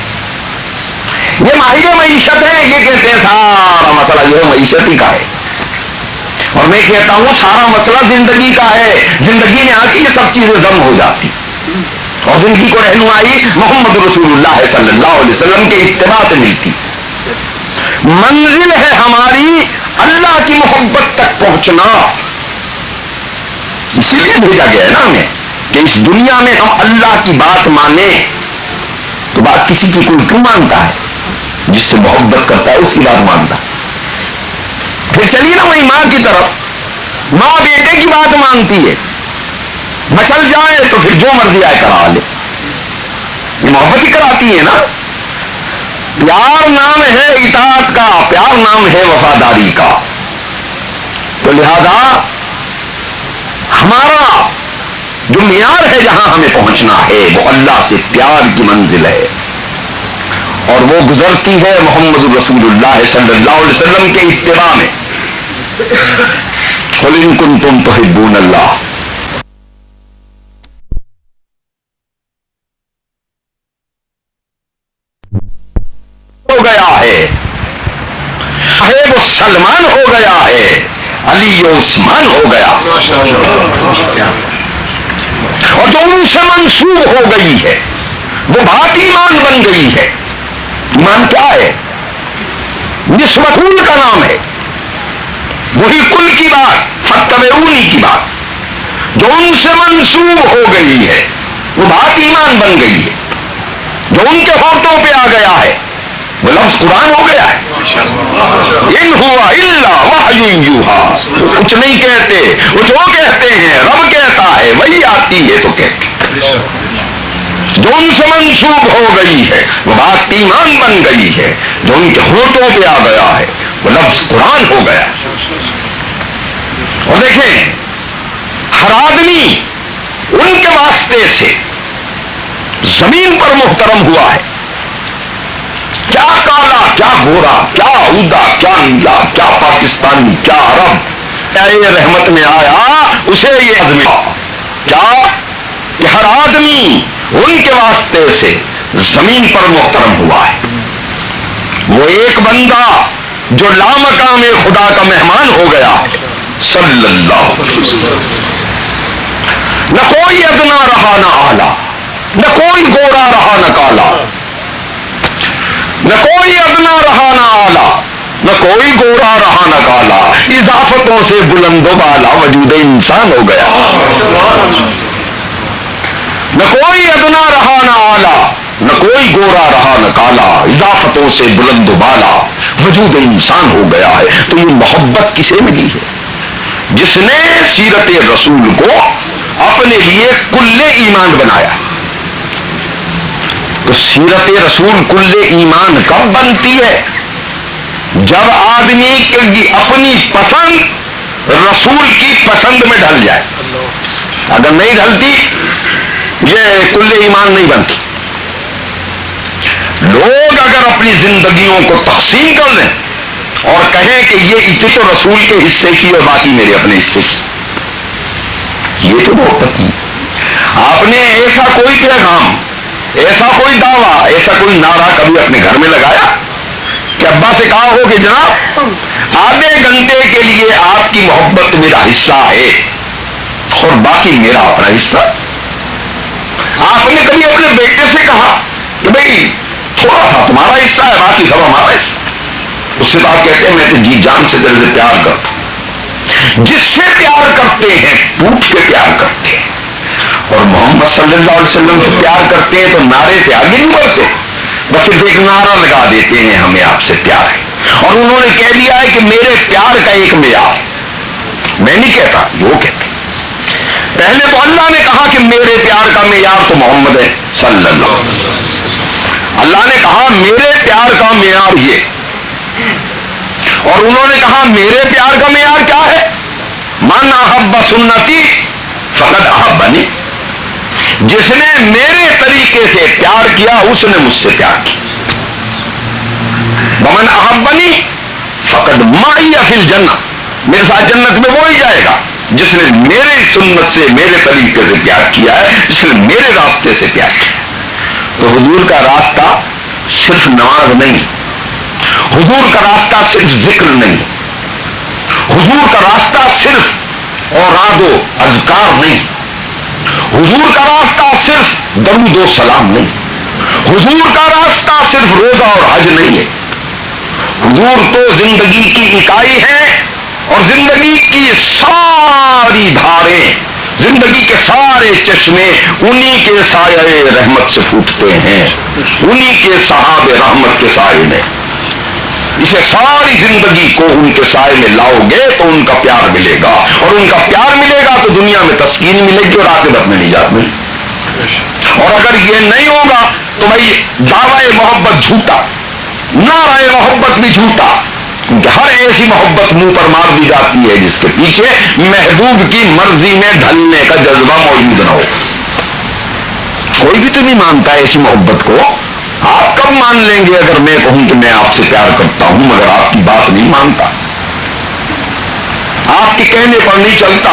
یہ ماہر معیشت ہے، یہ کہتے ہیں سارا مسئلہ جو ہے معیشت ہی کا ہے، اور میں کہتا ہوں سارا مسئلہ زندگی کا ہے۔ زندگی میں آ کے یہ سب چیزیں ضم ہو جاتی، اور زندگی کو رہنمائی محمد رسول اللہ صلی اللہ علیہ وسلم کے اتباع سے ملتی۔ منزل ہے ہماری اللہ کی محبت تک پہنچنا، اسی لیے بھیجا گیا ہے نا ہمیں کہ اس دنیا میں ہم اللہ کی بات مانیں۔ تو بات کسی کی کوئی کیوں مانتا ہے؟ جس سے محبت کرتا ہے اس کی بات مانتا ہے۔ پھر چلیے نا وہی ماں کی طرف، ماں بیٹے کی بات مانتی ہے، مچل جائے تو پھر جو مرضی آئے کرا لے، یہ محبت ہی کراتی ہے نا۔ پیار نام ہے اطاعت کا، پیار نام ہے وفاداری کا۔ تو لہذا ہمارا جو معیار ہے جہاں ہمیں پہنچنا ہے وہ اللہ سے پیار کی منزل ہے، اور وہ گزرتی ہے محمد رسول اللہ صلی اللہ علیہ وسلم کے اتباع میں۔ قل ان کنتم تحبون اللہ، ہو گیا ہے وہ سلمان ہو گیا ہے، علی و عثمان ہو گیا، اور جو ان سے منسوب ہو گئی ہے وہ بات ایمان بن گئی ہے۔ ایمان کیا ہے؟ نسبت کل کا نام ہے، وہی کل کی بات، فتبعونی کی بات جو ان سے منسوب ہو گئی ہے وہ بات ایمان بن گئی ہے، جو ان کے ہونٹوں پہ آ گیا ہے وہ لفظ قرآن ہو گیا ہے۔ ان ہوا الا وحی یوحا، کچھ نہیں کہتے، وہ جو کہتے ہیں رب کہتا ہے، وہی آتی ہے تو کہتے، جو ان سے منسوب ہو گئی ہے وہ بات ایمان بن گئی ہے، جو ان کے ہونٹوں پہ آ گیا ہے وہ لفظ قرآن ہو گیا۔ اور دیکھیں ہر آدمی ان کے واسطے سے زمین پر محترم ہوا ہے، کیا کالا کیا گورا، کیا عہدہ کیا نیلا، کیا پاکستانی کیا عرب، اے رحمت میں آیا اسے یہ عزمہ کیا کہ ہر آدمی ان کے واسطے سے زمین پر محترم ہوا ہے۔ وہ ایک بندہ جو لامقام خدا کا مہمان ہو گیا صلی اللہ علیہ وسلم، نہ کوئی ادنا رہا نہ اعلیٰ، نہ کوئی گورا رہا نہ کالا، نہ کوئی ادنا رہا نہ اعلیٰ، نہ کوئی گورا رہا نہ کالا، اضافتوں سے بلند و بالا وجود انسان ہو گیا۔ نہ کوئی ادنا رہا نہ اعلیٰ، نہ کوئی گورا رہا نہ کالا، اضافتوں سے بلند و بالا وجود انسان ہو گیا ہے۔ تو یہ محبت کسے ملی ہے؟ جس نے سیرت رسول کو اپنے لیے کل ایمان بنایا۔ تو سیرت رسول کل ایمان کب بنتی ہے؟ جب آدمی کی اپنی پسند رسول کی پسند میں ڈھل جائے۔ اگر نہیں ڈھلتی یہ کل ایمان نہیں بنتی۔ لوگ اگر اپنی زندگیوں کو تقسیم کر لیں اور کہیں کہ یہ اتنے تو رسول کے حصے کی اور باقی میرے اپنے حصے کی، یہ تو محبت کی۔ آپ نے ایسا کوئی پیغام، ایسا کوئی دعویٰ، ایسا کوئی نعرہ کبھی اپنے گھر میں لگایا کہ ابا سے کہا ہو کہ جناب آدھے گھنٹے کے لیے آپ کی محبت میرا حصہ ہے اور باقی میرا اپنا حصہ؟ آپ نے کبھی اپنے بیٹے سے کہا کہ بھائی تھوڑا سا تمہارا حصہ ہے باقی سب ہمارا حصہ؟ اس سے بات کہتے ہیں میں تو جی جان سے دل سے پیار کرتا ہوں۔ جس سے پیار کرتے ہیں ٹوٹ کے پیار کرتے ہیں، اور محمد صلی اللہ علیہ وسلم سے پیار کرتے ہیں تو نعرے سے آگے نہیں بڑھتے، بس صرف ایک نعرہ لگا دیتے ہیں ہمیں آپ سے پیار ہے، اور انہوں نے کہہ دیا ہے کہ میرے پیار کا ایک معیار، میں نہیں کہتا وہ کہتے۔ پہلے تو اللہ نے کہا کہ میرے پیار کا معیار تو محمد ہے صلی اللہ علیہ وسلم، اللہ نے کہا میرے پیار کا معیار یہ، اور انہوں نے کہا میرے پیار کا معیار کیا ہے؟ من احب سنتی فقد احبنی، جس نے میرے طریقے سے پیار کیا اس نے مجھ سے پیار کیا۔ ومن احبنی فقد معی فی الجنہ، میرے ساتھ جنت میں وہی جائے گا جس نے میرے سنت سے میرے طریقے سے پیار کیا ہے، جس نے میرے راستے سے پیار کیا۔ تو حضور کا راستہ صرف نماز نہیں، حضور کا راستہ صرف ذکر نہیں، حضور کا راستہ صرف اوراد و اذکار نہیں، حضور کا راستہ صرف درود و سلام نہیں، حضور کا راستہ صرف روزہ اور حج نہیں ہے۔ حضور تو زندگی کی اکائی ہے، اور زندگی کی ساری دھاریں، زندگی کے سارے چشمے انہی کے سایہ رحمت سے پھوٹتے ہیں، انہی کے صحاب رحمت کے سائے میں۔ اسے ساری زندگی کو ان کے سائے میں لاؤ گے تو ان کا پیار ملے گا، اور ان کا پیار ملے گا تو دنیا میں تسکین ملے گی اور عاقبت میں نجات ملے گی۔ اور اگر یہ نہیں ہوگا تو بھائی دعوی محبت جھوٹا، نعرہ محبت بھی جھوٹا، کیونکہ ہر ایسی محبت منہ پر مار دی جاتی ہے جس کے پیچھے محبوب کی مرضی میں ڈھلنے کا جذبہ موجود نہ ہو۔ کوئی بھی تو نہیں مانتا ایسی محبت کو۔ آپ کب مان لیں گے اگر میں کہوں کہ میں آپ سے پیار کرتا ہوں مگر آپ کی بات نہیں مانتا؟ آپ کے کہنے پر نہیں چلتا،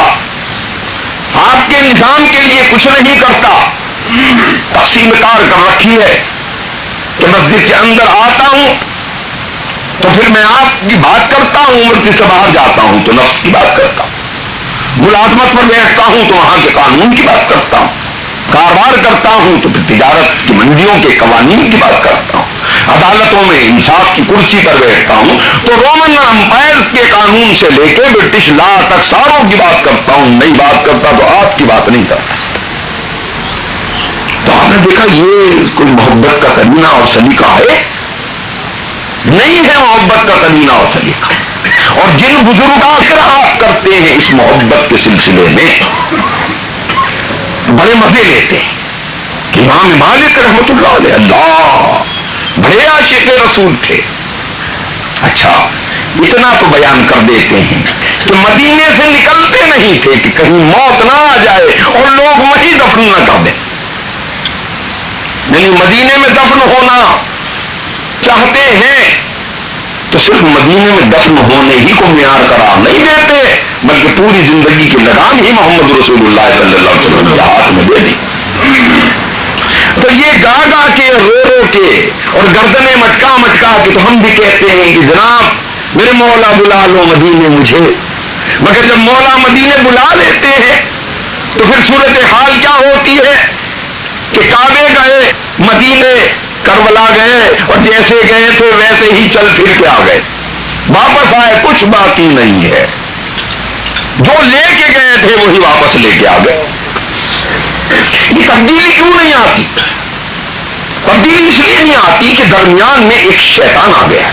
آپ کے نظام کے لیے کچھ نہیں کرتا، تقسیم کار کر رکھی ہے کہ مسجد کے اندر آتا ہوں تو پھر میں آپ کی بات کرتا ہوں، مسجد سے باہر جاتا ہوں تو نفس کی بات کرتا ہوں، ملازمت پر بیٹھتا ہوں تو وہاں کے قانون کی بات کرتا ہوں، کاروبار کرتا ہوں تو پھر تجارت کی منڈیوں کے قوانین کی بات کرتا ہوں، عدالتوں میں انصاف کی کرسی پر بیٹھتا ہوں تو رومن امپائر کے قانون سے لے کے برٹش لا تک ساروں کی بات کرتا ہوں، نہیں بات کرتا تو آپ کی بات نہیں کرتا۔ تو آپ نے دیکھا یہ کوئی محبت کا قرینہ اور سلیقہ ہے؟ نہیں ہے محبت کا قرینہ اور سلیقہ۔ اور جن بزرگاں سے آپ کرتے ہیں اس محبت کے سلسلے میں بڑے مزے لیتے ہیں۔ امام مالک رحمۃ اللہ علیہ اللہ بڑے عاشق رسول تھے۔ اچھا اتنا تو بیان کر دیتے ہیں کہ مدینے سے نکلتے نہیں تھے کہ کہیں موت نہ آ جائے اور لوگ وہیں دفن نہ کر دیں، نہیں مدینے میں دفن ہونا چاہتے ہیں تو صرف مدینے میں دفن ہونے ہی کو معیار قرار نہیں دیتے، بلکہ پوری زندگی کی لگام ہی محمد رسول اللہ صلی اللہ علیہ وسلم کے ہاتھ میں دے دی۔ تو یہ گا گا کے رو رو کے اور گردنیں مٹکا مٹکا کے تو ہم بھی کہتے ہیں کہ جناب میرے مولا بلا لو مدینے مجھے، مگر جب مولا مدینے بلا لیتے ہیں تو پھر صورتحال کیا ہوتی ہے کہ کعبے گئے، مدینے کربلا گئے اور جیسے گئے تھے ویسے ہی چل پھر کے آ گئے، واپس آئے کچھ باقی نہیں ہے، جو لے کے گئے تھے وہی واپس لے کے آ گئے۔ یہ تبدیلی کیوں نہیں آتی؟ تبدیلی اس لیے نہیں آتی کہ درمیان میں ایک شیطان آ گیا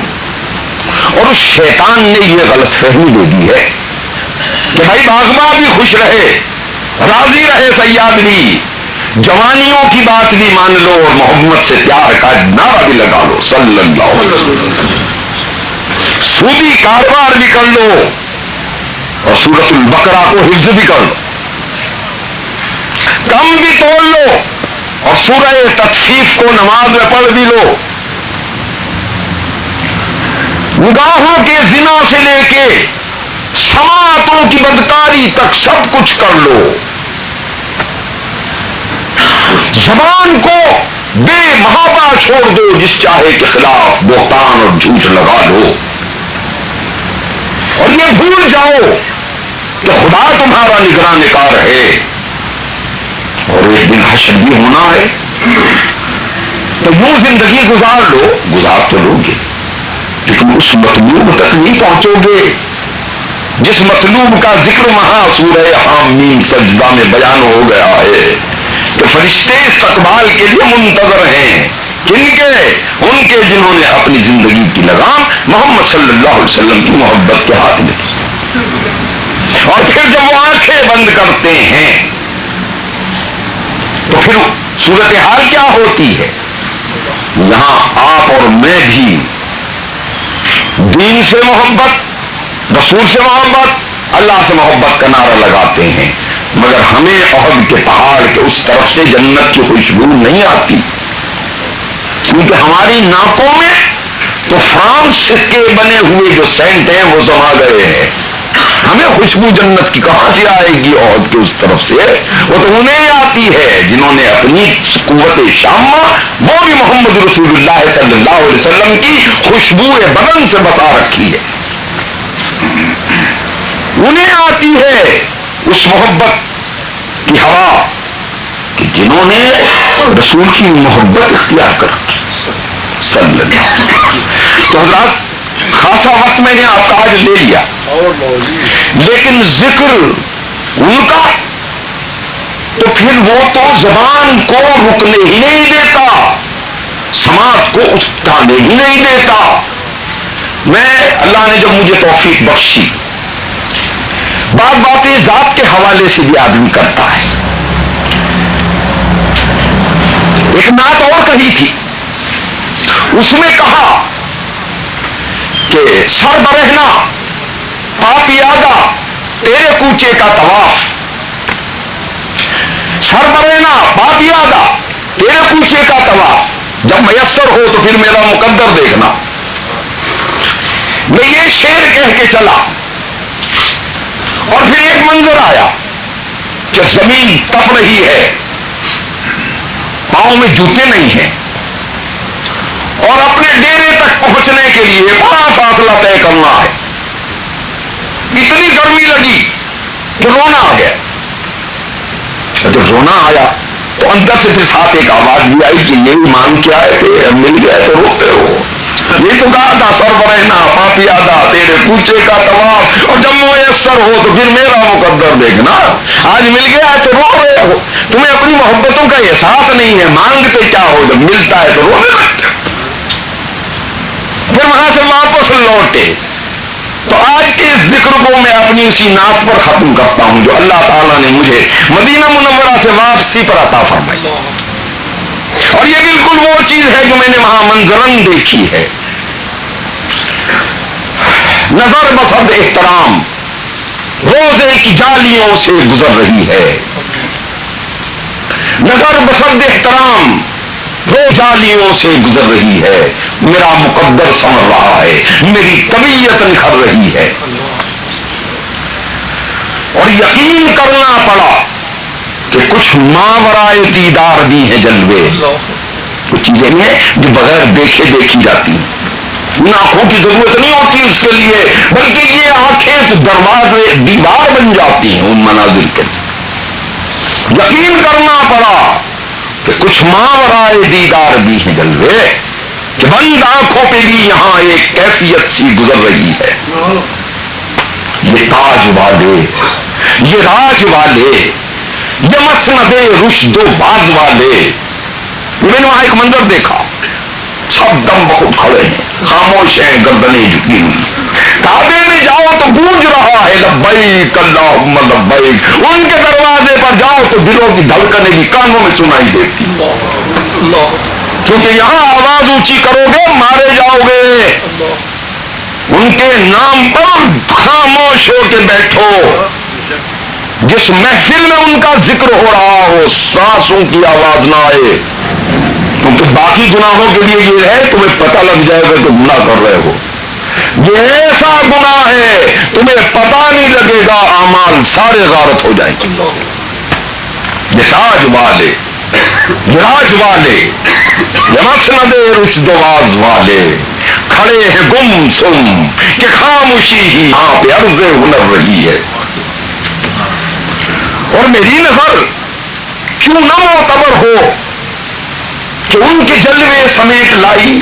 اور اس شیطان نے یہ غلط فہمی دے دی ہے کہ بھائی باغباں بھی خوش رہے، راضی رہے سیاد بھی، جوانیوں کی بات بھی مان لو اور محمد سے پیار کا نعرہ بھی لگا لو صلی اللہ علیہ وسلم، سودی کاروبار بھی کر لو اور سورۃ البقرہ کو حفظ بھی کر لو، کم بھی توڑ لو اور سورہ تطفیف کو نماز میں پڑھ بھی لو، نگاہوں کے زنا سے لے کے سماعتوں کی بدکاری تک سب کچھ کر لو، زبان کو بے محابہ چھوڑ دو، جس چاہے کے خلاف بہتان اور جھوٹ لگا لو، اور یہ بھول جاؤ کہ خدا تمہارا نگراں نگار ہے اور ایک دن حشر بھی ہونا ہے، تو یوں زندگی گزار لو، گزار تو لو گے لیکن اس مطلوب تک نہیں پہنچو گے جس مطلوب کا ذکر وہاں سورہ حامیم سجدہ میں بیان ہو گیا ہے کہ فرشتے استقبال کے لیے منتظر ہیں، کن کے؟ ان کے جنہوں نے اپنی زندگی کی لگام محمد صلی اللہ علیہ وسلم کی محبت کے ہاتھ میں کی، اور پھر جب وہ آنکھیں بند کرتے ہیں تو پھر صورتحال کیا ہوتی ہے؟ یہاں آپ اور میں بھی دین سے محبت، رسول سے محبت، اللہ سے محبت کا نعرہ لگاتے ہیں، مگر ہمیں عہد کے پہاڑ کے اس طرف سے جنت کی خوشبو نہیں آتی، کیونکہ ہماری ناکوں میں تو فرانس کے بنے ہوئے جو سینٹ ہیں وہ سما گئے ہیں، ہمیں خوشبو جنت کی کہاں سے آئے گی عہد کے اس طرف سے؟ وہ تو انہیں آتی ہے جنہوں نے اپنی قوت شامہ وہ بھی محمد رسول اللہ صلی اللہ علیہ وسلم کی خوشبو بدن سے بسا رکھی ہے، انہیں آتی ہے اس محبت کی ہوا کہ جنہوں نے رسول کی محبت اختیار کر رکھی صلی اللہ علیہ وسلم۔ تو حضرات خاصا وقت میں نے آپ کا آج لے لیا، لیکن ذکر ان کا تو پھر وہ تو زبان کو رکنے ہی نہیں دیتا، سماعت کو اٹھانے ہی نہیں دیتا۔ میں اللہ نے جب مجھے توفیق بخشی، بعض باتیں ذات کے حوالے سے بھی آدمی کرتا ہے، ایک نعت اور کہی تھی، اس میں کہا کہ سر برہنا پاپ یادا تیرے کوچے کا طواف، سر برہنا پاپ یادا تیرے کوچے کا طواف، جب میسر ہو تو پھر میرا مقدر دیکھنا۔ میں یہ شعر کہہ کے چلا اور پھر ایک منظر آیا کہ زمین تپ رہی ہے، پاؤں میں جوتے نہیں ہیں، اور اپنے ڈیرے تک پہنچنے کے لیے بڑا فاصلہ طے کرنا ہے۔ اتنی گرمی لگی کہ رونا آ گیا۔ جب رونا آیا تو اندر سے پھر ساتھ ایک آواز بھی آئی کہ یہ ایمان کیا ہے کہ مل گیا تو روتے ہو؟ یہ تو کہا تھا سربرہنا پاپی آدھا تیرے کوچے کا طواف، اور جب میسر ہو تو پھر میرا مقدر دیکھنا۔ آج مل گیا ہے تو رو رہے ہو، تمہیں اپنی محبتوں کا احساس نہیں ہے، مانگتے کیا ہو، جب ملتا ہے تو رونے لگتے ہو۔ پھر وہاں سے واپس لوٹے تو آج کے اس ذکر کو میں اپنی اسی نعت پر ختم کرتا ہوں جو اللہ تعالیٰ نے مجھے مدینہ منورہ سے واپسی پر عطا فرمائی، اور یہ بالکل وہ چیز ہے جو میں نے وہاں منظرن دیکھی ہے۔ نظر بصد احترام روزے کی جالیوں سے گزر رہی ہے، نظر بصد احترام روز جالیوں سے گزر رہی ہے، میرا مقدر سمجھ رہا ہے، میری طبیعت نکھر رہی ہے، اور یقین کرنا پڑا کہ کچھ ماورائے دیدار بھی ہیں جلوے، کچھ چیزیں ہیں جو بغیر دیکھے دیکھی جاتی ہیں، آنکھوں کی ضرورت نہیں ہوتی اس کے لیے، بلکہ یہ آنکھیں تو دروازے دیوار بن جاتی ہیں ان مناظر کے۔ یقین کرنا پڑا کہ کچھ ماورائے دیدار بھی ہیں جلوے، کہ بند آنکھوں پہ بھی یہاں ایک کیفیت سی گزر رہی ہے۔ یہ تاج والے، یہ راج والے، یہ مسند رشد و باز والے، میں نے وہاں ایک منظر دیکھا، سب دم بخود کھڑے ہیں، خاموش ہیں، گردنیں جھکی ہوئی، کعبے میں جاؤ تو گونج رہا ہے لبیک اللہم لبیک، ان کے دروازے پر جاؤ تو دلوں کی دھڑکنیں بھی کانوں میں سنائی دیتی، کیونکہ یہاں آواز اونچی کرو گے مارے جاؤ گے، ان کے نام پر خاموش ہو کے بیٹھو، جس محفل میں ان کا ذکر ہو رہا ہو سانسوں کی آواز نہ آئے، کیونکہ باقی گناہوں کے لیے یہ ہے تمہیں پتہ لگ جائے گا کہ گناہ کر رہے ہو، یہ ایسا گناہ ہے تمہیں پتہ نہیں لگے گا، اعمال سارے غارت ہو جائیں گے۔ یہ تاج والے، یہ راج والے، یہ مسند رشد و باز والے کھڑے ہیں گم سم کہ خاموشی ہی یہاں پہ عرض ہنر رہی ہے، اور میری نظر کیوں نہ معتبر ہو کہ ان کے جلوے سمیٹ لائی،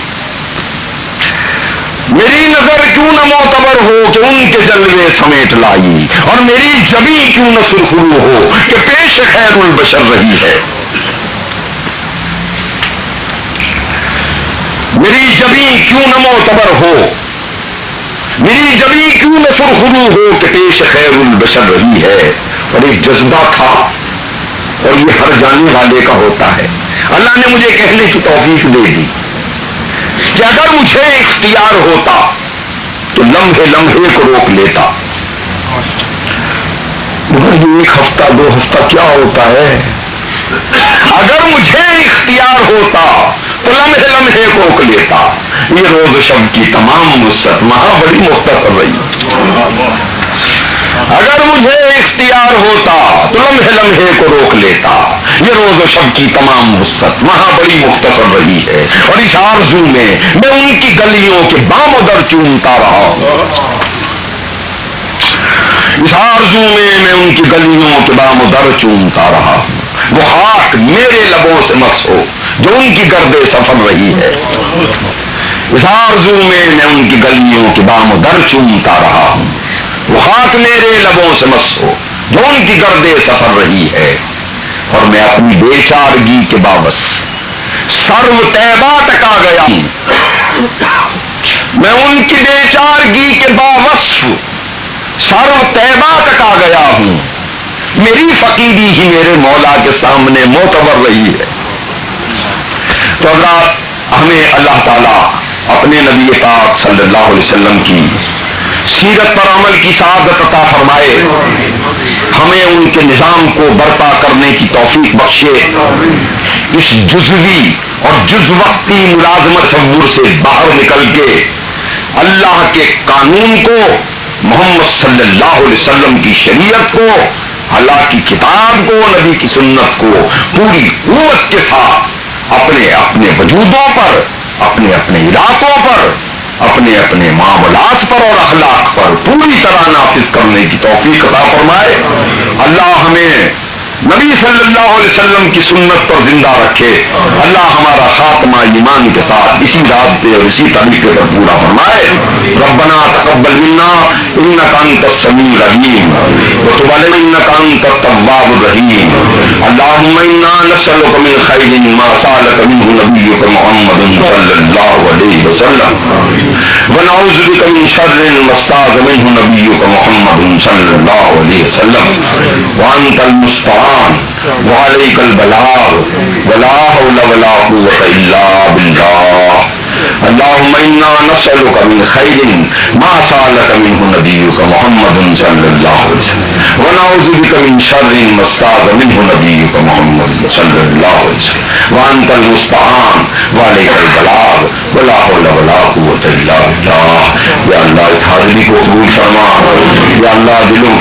میری نظر کیوں نہ معتبر ہو کہ ان کے جلوے سمیٹ لائی، اور میری جبیں کیوں نہ سرخرو ہو کہ پیش خیر البشر رہی ہے، میری جبیں کیوں نہ معتبر ہو، میری جبیں کیوں نہ سرخرو ہو کہ پیش خیر البشر رہی ہے۔ اور ایک جذبہ تھا، اور یہ ہر جانے والے کا ہوتا ہے، اللہ نے مجھے کہنے کی توفیق دے دی کہ اگر مجھے اختیار ہوتا تو لمحے لمحے کو روک لیتا، مگر یہ ایک ہفتہ دو ہفتہ کیا ہوتا ہے، اگر مجھے اختیار ہوتا تو لمحے لمحے کو روک لیتا، یہ روز شب کی تمام وسعت وہاں بڑی مختصر رہی، اگر مجھے اختیار ہوتا تو لمحے لمحے کو روک لیتا، یہ روز و شب کی تمام وسعت وہاں بڑی مختصر رہی ہے، اور اس آرزو میں میں ان کی گلیوں کے بام و در چومتا رہا ہوں، اس آرزو میں ان کی گلیوں کے بام و در چومتا رہا ہوں، وہ خاک میرے لبوں سے مس ہو جو ان کی گرد سفر رہی ہے، اس آرزو میں ان کی گلیوں کے بام و در چومتا رہا ہوں، وہ خاک میرے لبوں سے مس ہو جو ان کی گرد سفر رہی ہے، اور میں اپنی بے چارگی کے باوصف سرو طیبہ تک آ گیا ہوں، میں ان کی بے چارگی کے باوصف سرو طیبہ تک آ گیا ہوں، میری فقیری ہی میرے مولا کے سامنے معتبر رہی ہے۔ تو حضرات ہمیں اللہ تعالیٰ اپنے نبی پاک صلی اللہ علیہ وسلم کی سیرت پر عمل کی سعادت عطا فرمائے، ہمیں ان کے نظام کو برپا کرنے کی توفیق بخشے، اس جزوی اور جز وقتی ملازمت تصور سے باہر نکل کے اللہ کے قانون کو محمد صلی اللہ علیہ وسلم کی شریعت کو، اللہ کی کتاب کو، نبی کی سنت کو پوری قوت کے ساتھ اپنے اپنے وجودوں پر، اپنے اپنے علاقوں پر، اپنے اپنے معاملات پر اور اخلاق پر پوری طرح نافذ کرنے کی توفیق عطا فرمائے۔ اللہ ہمیں نبی صلی اللہ علیہ وسلم کی سنت پر زندہ رکھے، اللہ ہمارا خاتمہ ایمان کے ساتھ اسی راستے اور اسی طریقے پر پورا فرمائے۔ ربنا تقبل منا انک انت السمیع العلیم وتب علینا انک انت التواب الرحیم۔ اللهم انا نسألك من خیر ما سألك منه نبیک محمد صلی اللہ علیہ وسلم ونعوذ بک من شر ما استعاذ منه نبیک محمد صلی اللہ علیہ وسلم وانت المستعان وعليك البلاغ ولا حول ولا قوة إلا بالله۔ اللهم إنا نسألك من خير ما سألك منه نبيك محمد صلى الله عليه وسلم ونعوذ بك من شر ما استعاذ منه نبيك محمد صلى الله عليه وسلم وأنت المستعان وعليك البلاغ ولا حول ولا قوة إلا بالله۔ یا اللہ اس حاضری کو قبول فرما، یا اللہ دلوں